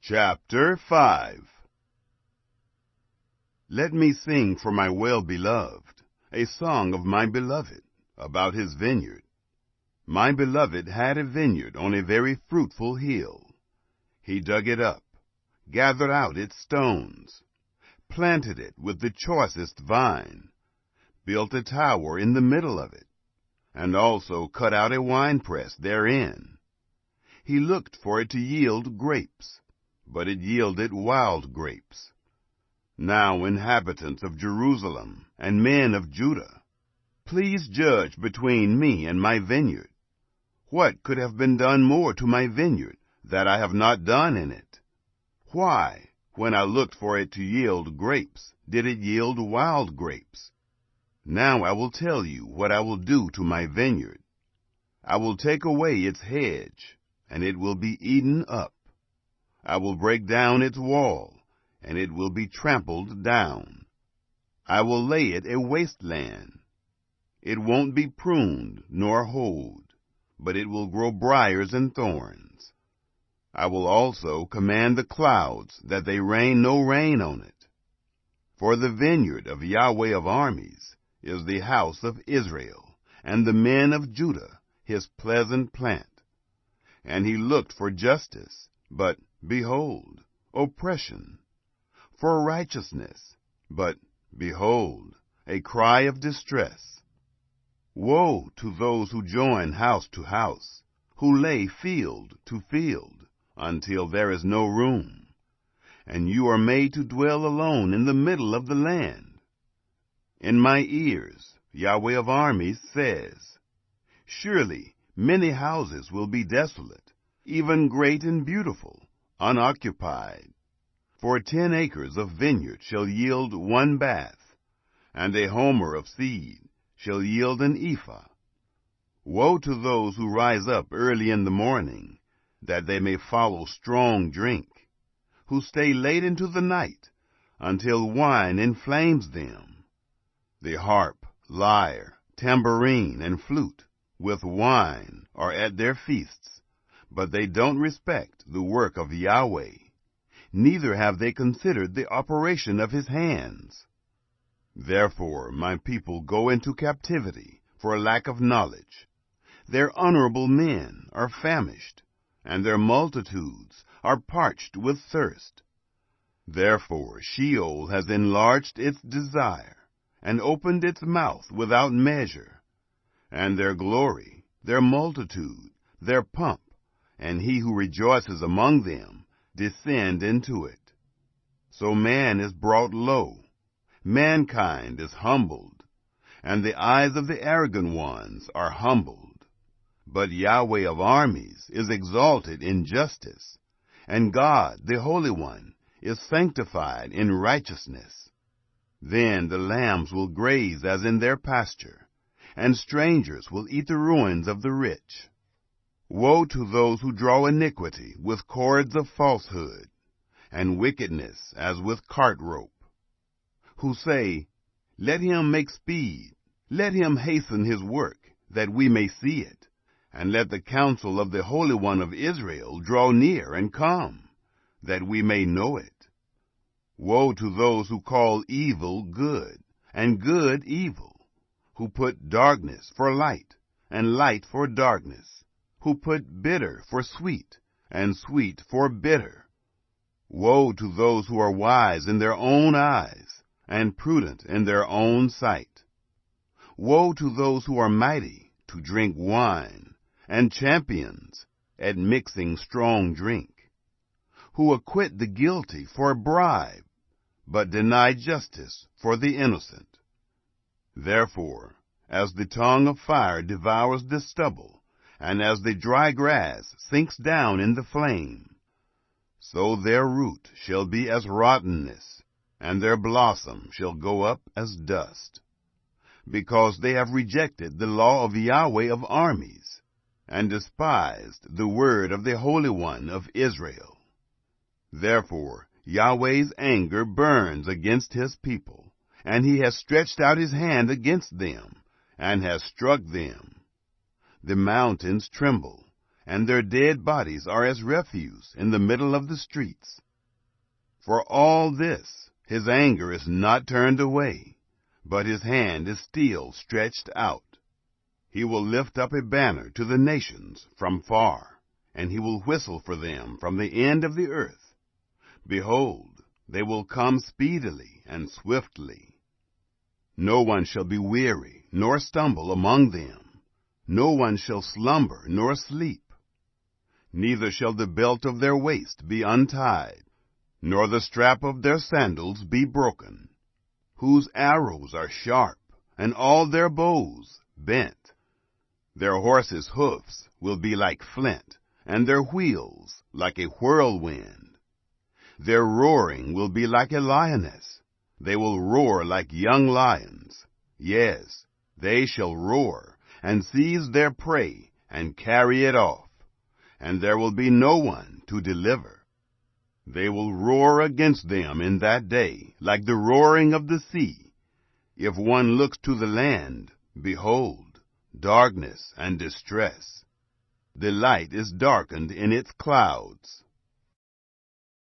Chapter 5. Let me sing for my well-beloved, a song of my beloved, about his vineyard. My beloved had a vineyard on a very fruitful hill. He dug it up, gathered out its stones, planted it with the choicest vine, built a tower in the middle of it, and also cut out a winepress therein. He looked for it to yield grapes, but it yielded wild grapes. Now, inhabitants of Jerusalem and men of Judah, please judge between me and my vineyard. What could have been done more to my vineyard that I have not done in it? Why, when I looked for it to yield grapes, did it yield wild grapes? Now I will tell you what I will do to my vineyard. I will take away its hedge, and it will be eaten up. I will break down its wall, and it will be trampled down. I will lay it a wasteland. It won't be pruned nor hoed, but it will grow briars and thorns. I will also command the clouds that they rain no rain on it. For the vineyard of Yahweh of armies is the house of Israel, and the men of Judah his pleasant plant. And he looked for justice, but, behold, oppression; for righteousness, but, behold, a cry of distress. Woe to those who join house to house, who lay field to field, until there is no room, and you are made to dwell alone in the middle of the land. In my ears, Yahweh of armies says, surely many houses will be desolate, even great and beautiful, unoccupied. For 10 acres of vineyard shall yield 1 bath, and a homer of seed shall yield an ephah. Woe to those who rise up early in the morning, that they may follow strong drink, who stay late into the night, until wine inflames them. The harp, lyre, tambourine, and flute, with wine, are at their feasts, but they don't respect the work of Yahweh, neither have they considered the operation of his hands. Therefore my people go into captivity for lack of knowledge. Their honorable men are famished, and their multitudes are parched with thirst. Therefore Sheol has enlarged its desire, and opened its mouth without measure. And their glory, their multitude, their pomp, and he who rejoices among them, descend into it. So man is brought low, mankind is humbled, and the eyes of the arrogant ones are humbled. But Yahweh of armies is exalted in justice, and God, the Holy One, is sanctified in righteousness. Then the lambs will graze as in their pasture, and strangers will eat the ruins of the rich. Woe to those who draw iniquity with cords of falsehood, and wickedness as with cart rope, who say, let him make speed, let him hasten his work, that we may see it, and let the counsel of the Holy One of Israel draw near and come, that we may know it. Woe to those who call evil good, and good evil, who put darkness for light, and light for darkness, who put bitter for sweet, and sweet for bitter. Woe to those who are wise in their own eyes, and prudent in their own sight. Woe to those who are mighty to drink wine, and champions at mixing strong drink, who acquit the guilty for a bribe, but deny justice for the innocent. Therefore, as the tongue of fire devours the stubble, and as the dry grass sinks down in the flame, so their root shall be as rottenness, and their blossom shall go up as dust, because they have rejected the law of Yahweh of armies, and despised the word of the Holy One of Israel. Therefore Yahweh's anger burns against his people, and he has stretched out his hand against them, and has struck them. The mountains tremble, and their dead bodies are as refuse in the middle of the streets. For all this, his anger is not turned away, but his hand is still stretched out. He will lift up a banner to the nations from far, and he will whistle for them from the end of the earth. Behold, they will come speedily and swiftly. No one shall be weary, nor stumble among them. No one shall slumber, nor sleep. Neither shall the belt of their waist be untied, nor the strap of their sandals be broken. Whose arrows are sharp, and all their bows bent. Their horses' hoofs will be like flint, and their wheels like a whirlwind. Their roaring will be like a lioness. They will roar like young lions. Yes, they shall roar, and seize their prey, and carry it off. And there will be no one to deliver. They will roar against them in that day, like the roaring of the sea. If one looks to the land, behold, darkness and distress. The light is darkened in its clouds.